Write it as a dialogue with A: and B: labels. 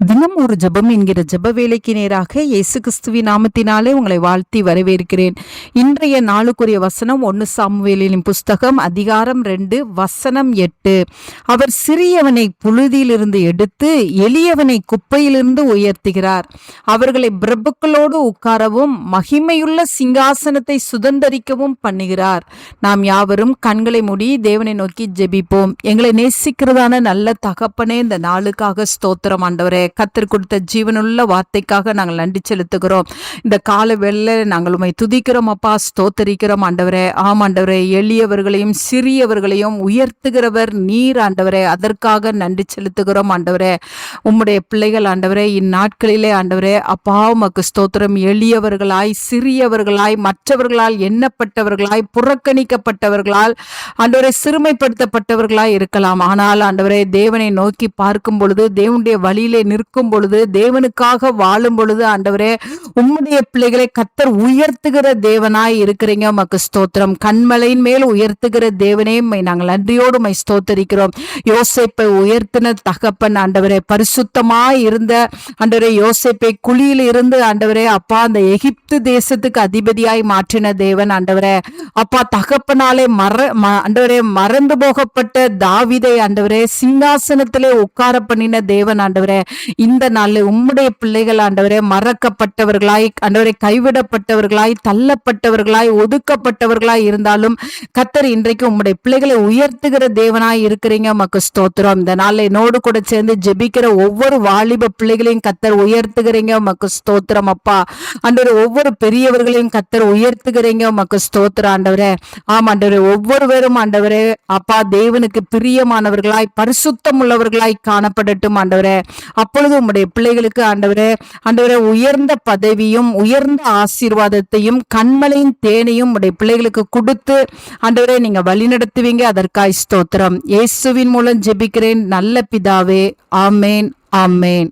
A: தினம் ஒரு ஜெபம் என்கிற ஜெப வேலைக்கு நேராக இயேசு கிறிஸ்துவின் நாமத்தினாலே உங்களை வாழ்த்தி வரவேற்கிறேன். இன்றைய நாளுக்குரிய வசனம் 1 சாமுவேலின் புஸ்தகம் அதிகாரம் 2 வசனம் 8. அவர் சிறியவனை புழுதியிலிருந்து எடுத்து எளியவனை குப்பையிலிருந்து உயர்த்துகிறார். அவர்களை பிரபுக்களோடு உட்காரவும் மகிமையுள்ள சிங்காசனத்தை சுதந்தரிக்கவும் பண்ணுகிறார். நாம் யாவரும் கண்களை மூடி தேவனை நோக்கி ஜெபிப்போம். எங்களை நேசிக்கிறதான நல்ல தகப்பனே, இந்த நாளுக்காக ஸ்தோத்திரம் ஆண்டவரே. கர்த்தர் கொடுத்த ஜீவனுள்ள வார்த்தைக்காக நாங்கள் நன்றி செலுத்துகிறோம். இந்த கால வேளையில நாங்கள் உம்மை துதிக்கிறோம் அப்பா, ஸ்தோத்தரிக்கிறோம் ஆண்டவரே. ஆண்டவரே, எளியவர்களையும் சிறியவர்களையும் உயர்த்துகிறவர் நீர் ஆண்டவரே. அதற்காக நன்றி செலுத்துகிறோம் ஆண்டவரே. உம்முடைய பிள்ளைகள் ஆண்டவரே, இந்நாட்களிலே ஆண்டவரே அப்பா உமக்கு ஸ்தோத்திரம். எளியவர்களாய், சிறியவர்களாய், மற்றவர்களால் எண்ணப்பட்டவர்களாய், புறக்கணிக்கப்பட்டவர்களால் ஆண்டவரே சிறுமைப்படுத்தப்பட்டவர்களாய் இருக்கலாம். ஆனால் ஆண்டவரே, தேவனை நோக்கி பார்க்கும் பொழுது, தேவனுடைய வழியிலே நிற்கும் பொழுது, தேவனுக்காக வாழும் பொழுது ஆண்டவரே, உம்முடைய பிள்ளைகளை கர்த்தர் உயர்த்துகிற தேவனாய் இருக்கிறீங்க. உமக்கு ஸ்தோத்திரம். கண்மலையின் மேல் உயர்த்துகிற தேவனே, நாங்கள் நன்றியோடு உம்மை ஸ்தோத்தரிக்கிறோம். யோசேப்பை உயர்த்தின தகப்பன் ஆண்டவரே, பரிசுத்தமாய் இருந்த ஆண்டவரே யோசேப்பை குழியில் இருந்து ஆண்டவரே அப்பா அந்த எகிப்து தேசத்துக்கு அதிபதியாய் மாற்றின தேவன் ஆண்டவரே. அப்பா தகப்பனாலே ஆண்டவரே மறந்து போகப்பட்ட தாவீதை ஆண்டவரே சிங்காசனத்திலே உட்கார பண்ணின தேவன் ஆண்டவரே. இந்த நாளில் உம்முடைய பிள்ளைகள் ஆண்டவரே மறக்கப்பட்டவர்களாய் ஆண்டவரை கைவிடப்பட்டவர்களாய், தள்ளப்பட்டவர்களாய், ஒதுக்கப்பட்டவர்களாய் இருந்தாலும் கர்த்தர் இன்றைக்கு உம்முடைய பிள்ளைகளை உயர்த்துகிற தேவனாய் இருக்கிறீங்க. உமக்கு ஸ்தோத்திரம். இந்த நாளில் என்னோடு கூட சேர்ந்து ஜெபிக்கிற ஒவ்வொரு வாலிப பிள்ளைகளையும் கர்த்தர் உயர்த்துகிறீங்க. உமக்கு ஸ்தோத்திரம் அப்பா. ஆண்டவரே, ஒவ்வொரு பெரியவர்களையும் கர்த்தர் உயர்த்துகிறீங்க. உமக்கு ஸ்தோத்திரம் ஆண்டவரே. ஆண்டவரே, ஒவ்வொருவரும் ஆண்டவரே அப்பா தேவனுக்கு பிரியமானவர்களாய், பரிசுத்தம் உள்ளவர்களாய் காணப்படட்டும் ஆண்டவரே. அப்பொழுது உம்முடைய பிள்ளைகளுக்கு ஆண்டவரே உயர்ந்த பதவியும் உயர்ந்த ஆசீர்வாதத்தையும் கண்மலையின் தேனையும் உடைய பிள்ளைகளுக்கு கொடுத்து ஆண்டவரே நீங்க வழிநடத்துவீங்க. அதற்காய் ஸ்தோத்திரம். இயேசுவின் மூலம் ஜெபிக்கிறேன் நல்ல பிதாவே. ஆமேன், ஆமேன்.